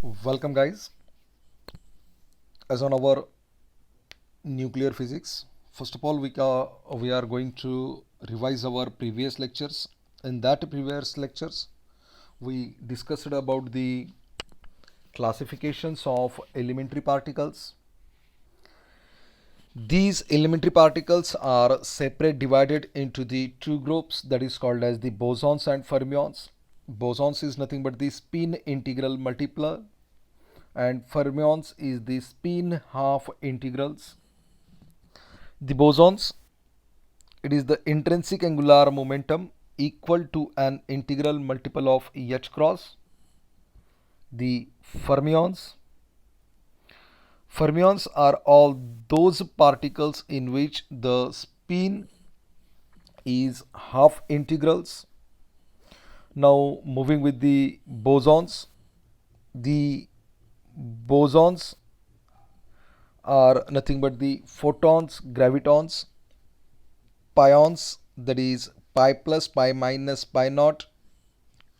Welcome, guys, as on our nuclear physics. First of all, we are going to revise our previous lectures. In that previous lectures, we discussed about the classifications of elementary particles. These elementary particles are separate divided into the two groups that is called as the bosons and fermions. Bosons is nothing but the spin integral multiplier and fermions is the spin half integrals. The bosons, it is the intrinsic angular momentum equal to an integral multiple of h cross. The fermions are all those particles in which the spin is half integrals. Now moving with the bosons are nothing but the photons, gravitons, pions, that is pi plus pi minus pi naught,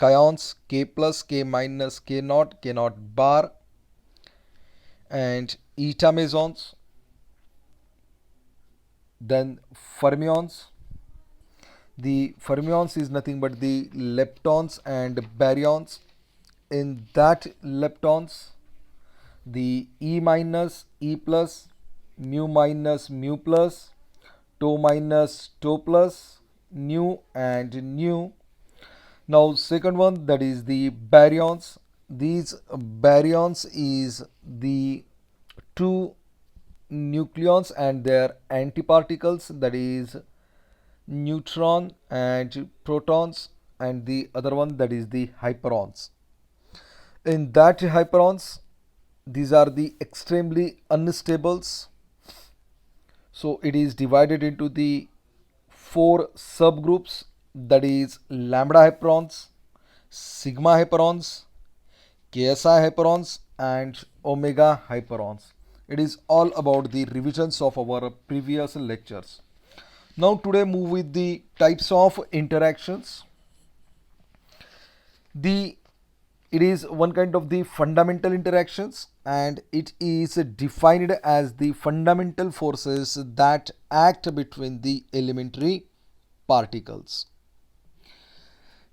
kaons, k plus k minus k naught bar, and eta mesons, then fermions. The fermions is nothing but the leptons and baryons. In that leptons, the E minus, E plus, mu minus, mu plus, tau minus, tau plus, nu and nu. Now second one, that is the baryons. These baryons is the two nucleons and their antiparticles, that is neutron and protons, and the other one, that is the hyperons. In that hyperons, these are the extremely unstables. So it is divided into the four subgroups, that is lambda hyperons, sigma hyperons, KSI hyperons, and omega hyperons. It is all about the revisions of our previous lectures. Now today move with the types of interactions. It is one kind of the fundamental interactions, and it is defined as the fundamental forces that act between the elementary particles.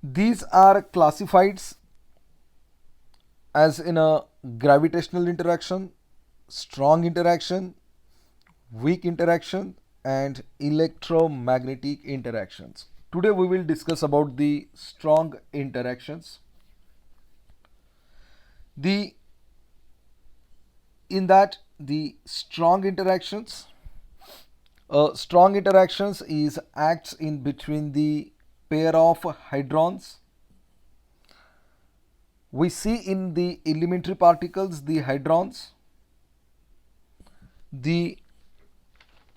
These are classified as in a gravitational interaction, strong interaction, weak interaction, and electromagnetic interactions. Today we will discuss about the strong interactions. The in that the strong interactions is acts in between the pair of hadrons. We see in the elementary particles the hadrons. The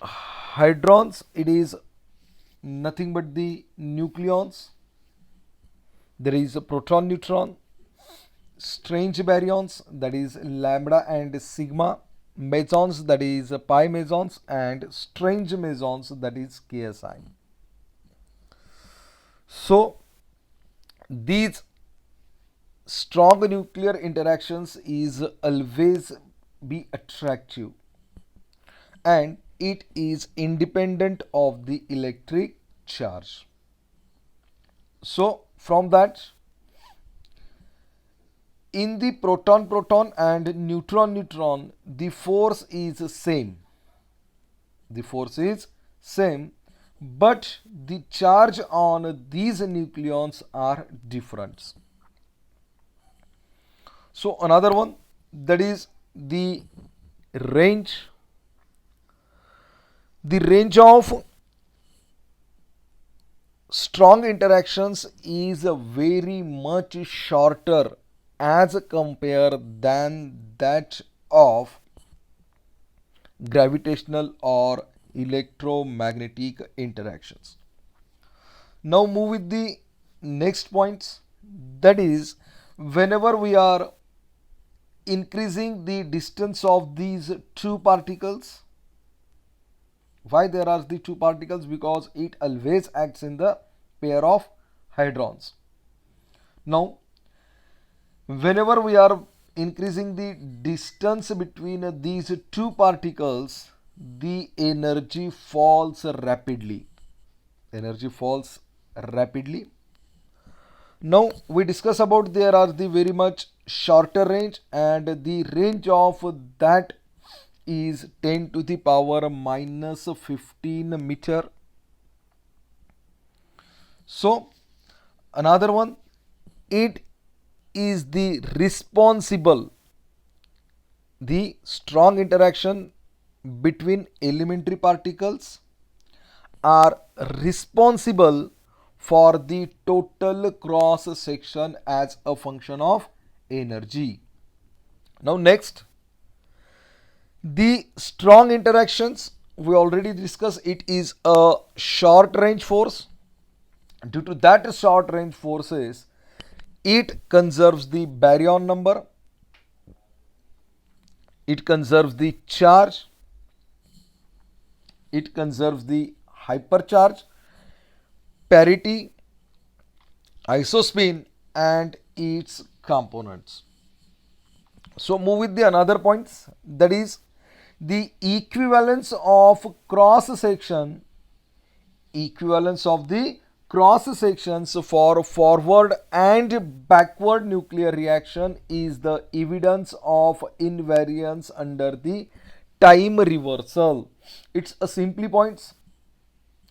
hadrons, it is nothing but the nucleons. There is a proton neutron, strange baryons, that is lambda and sigma, mesons, that is pi mesons, and strange mesons, that is KSI. So these strong nuclear interactions is always be attractive, and it is independent of the electric charge. So from that, in the proton and neutron, the force is same, but the charge on these nucleons are different. So another one, that is the range. The range of strong interactions is very much shorter as compared than that of gravitational or electromagnetic interactions. Now move with the next points, that is whenever we are increasing the distance of these two particles. Why there are the two particles? Because it always acts in the pair of hadrons. Now whenever we are increasing the distance between these two particles, the energy falls rapidly. Energy falls rapidly. Now we discuss about there are the very much shorter range, and the range of that is 10 to the power minus 15 meter. So another one, it is the responsible, the strong interaction between elementary particles are responsible for the total cross section as a function of energy. Now next, the strong interactions, we already discussed, it is a short range force. Due to that short range forces, it conserves the baryon number, it conserves the charge, it conserves the hypercharge, parity, isospin, and its components. So move with the another points, that is the equivalence of cross section, equivalence of the cross sections for forward and backward nuclear reaction is the evidence of invariance under the time reversal. It's a simply points,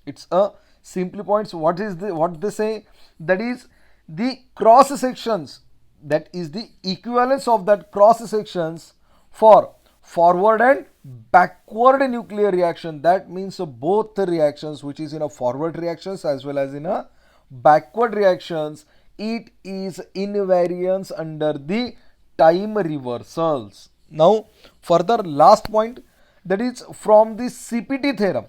it's a simply points. What is the what they say, that is the cross sections, that is the equivalence of that cross sections for forward and backward nuclear reaction. That means both the reactions, which is in a forward reactions as well as in a backward reactions, it is invariance under the time reversals. Now further last point, that is from the CPT theorem.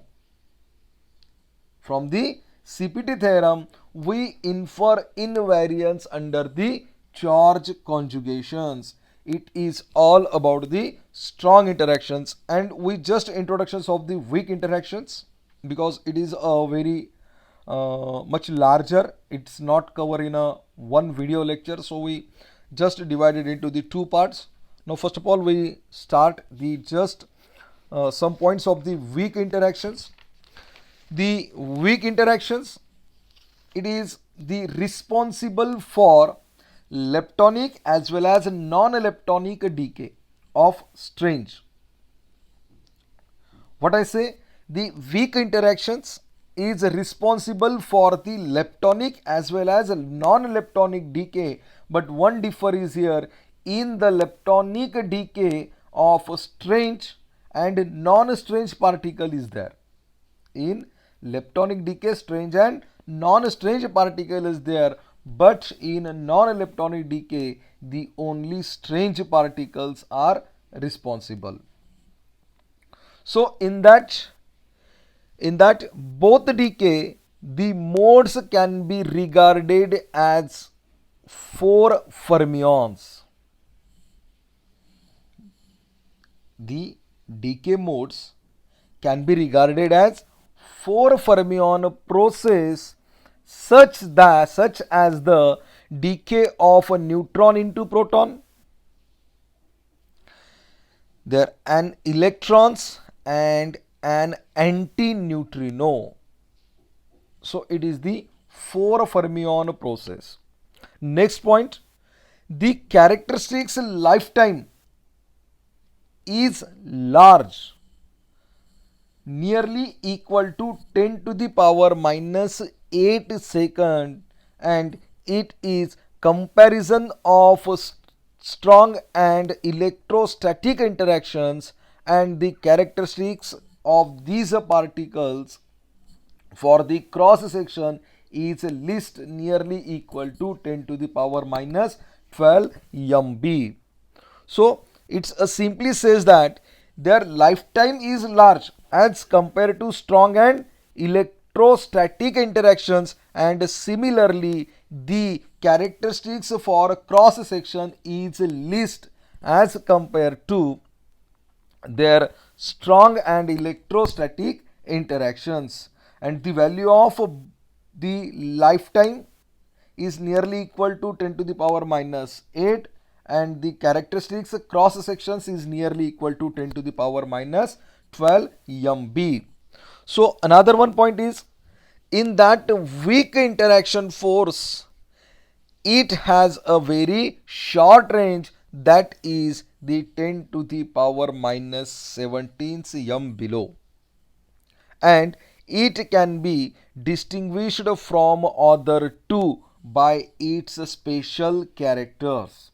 From the CPT theorem, we infer invariance under the charge conjugations. It is all about the strong interactions, and we just introductions of the weak interactions because it is a very much larger. It's not covered in a one video lecture, so we just divided into the two parts. Now first of all, we start the just some points of the weak interactions. The weak interactions, it is the responsible for leptonic as well as non-leptonic decay of strange. What I say, the weak interactions is responsible for the leptonic as well as non-leptonic decay, but one differ is here, in the leptonic decay of strange and non-strange particle is there. In leptonic decay, strange and non-strange particle is there, but in non-leptonic decay the only strange particles are responsible. So in that both decay, the modes can be regarded as 4 fermions. The decay modes can be regarded as 4 fermion process, such as the decay of a neutron into proton, there an electrons and an anti-neutrino. So it is the 4 fermion process. Next point, the characteristics lifetime is large, nearly equal to 10 to the power minus 8 second, and it is comparison of strong and electrostatic interactions, and the characteristics of these particles for the cross section is least nearly equal to 10 to the power minus 12 MB. So it simply says that their lifetime is large as compared to strong and electrostatic interactions, and similarly the characteristics for cross section is least as compared to their strong and electrostatic interactions, and the value of the lifetime is nearly equal to 10 to the power minus 8, and the characteristics cross sections is nearly equal to 10 to the power minus 12 MB. So another one point is, in that weak interaction force, it has a very short range, that is the 10 to the power minus 17 m below, and it can be distinguished from other two by its special characters,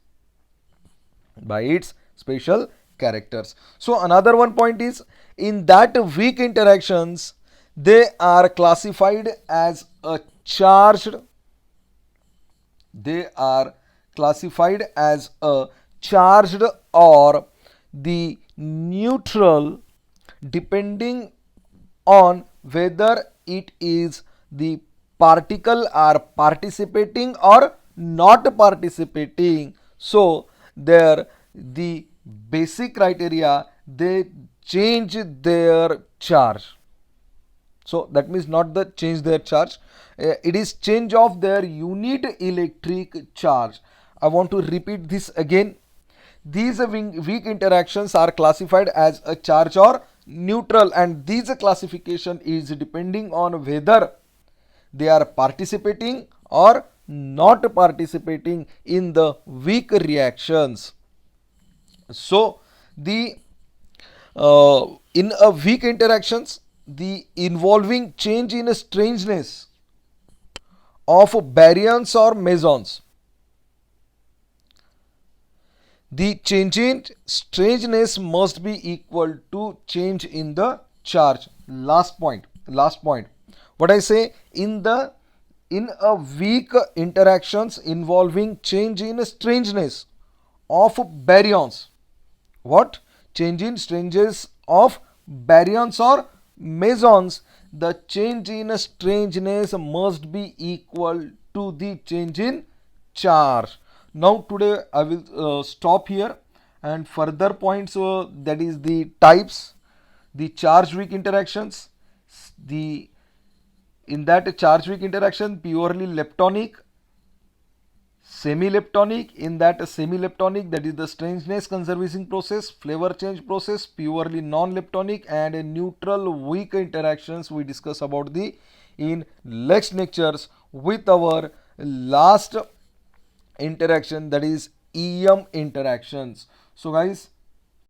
by its special characters. So another one point is, in that weak interactions, they are classified as a charged, they are classified as a charged or the neutral, depending on whether it is the particle are participating or not participating. So there the basic criteria, they change their charge. So that means not the change their charge, it is change of their unit electric charge. I want to repeat this again. These weak interactions are classified as a charge or neutral, and this classification is depending on whether they are participating or not participating in the weak reactions. So the in a weak interactions, the involving change in strangeness of baryons or mesons, the change in strangeness must be equal to change in the charge. Last point, what I say, in a weak interactions involving change in strangeness of baryons, what, change in strangeness of baryons or mesons, the change in strangeness must be equal to the change in charge. Now today I will stop here, and further points, that is the types, the charge weak interactions, the in that charge weak interaction, purely leptonic, semi-leptonic, in that semi-leptonic, that is the strangeness conserving process, flavor change process, purely non-leptonic, and a neutral weak interactions we discuss about the in next lectures with our last interaction, that is EM interactions. So guys,